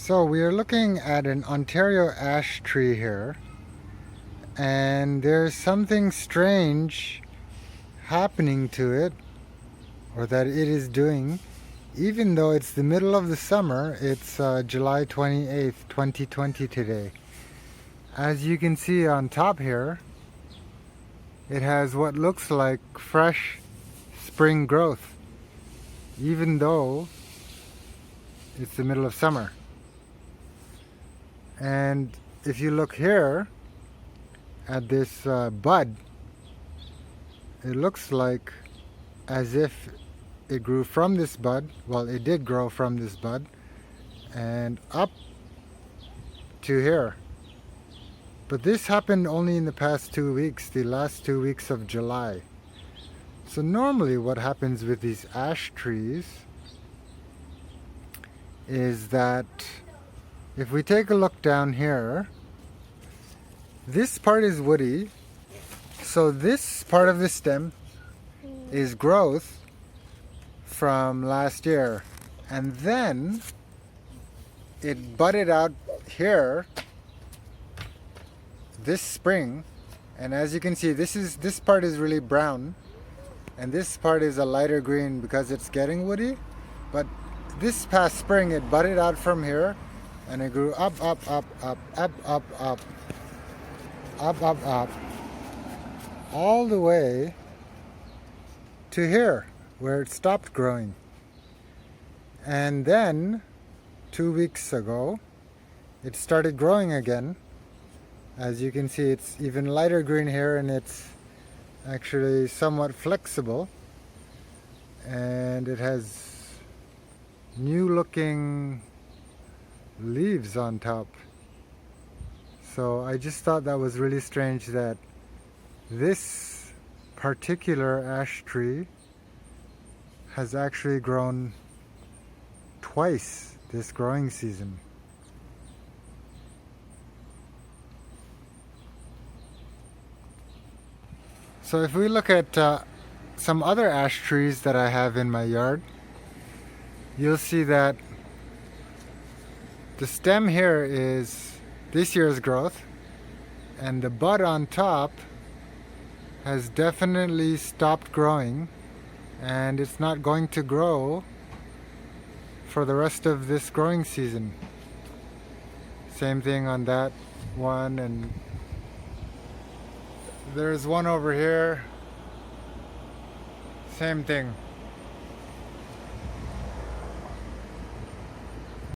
So we are looking at an Ontario ash tree here, and there's something strange happening to it, or that it is doing, even though it's the middle of the summer. It's July 28th, 2020 today. As you can see on top here, it has what looks like fresh spring growth, even though it's the middle of summer. And if you look here at this bud, it looks like as if it grew from this bud. Well, it did grow from this bud and up to here. But this happened only in the past 2 weeks, the last 2 weeks of July. So normally what happens with these ash trees is that if we take a look down here, this part is woody, so this part of the stem is growth from last year, and then it budded out here this spring, and as you can see, this part is really brown and this part is a lighter green because it's getting woody. But this past spring it budded out from here and it grew up, all the way to here where it stopped growing. And then 2 weeks ago it started growing again. As you can see, it's even lighter green here, and it's actually somewhat flexible, and it has new looking leaves on top. So I just thought that was really strange that this particular ash tree has actually grown twice this growing season. So if we look at some other ash trees that I have in my yard, you'll see that the stem here is this year's growth, and the bud on top has definitely stopped growing, and it's not going to grow for the rest of this growing season. Same thing on that one, and there's one over here, same thing.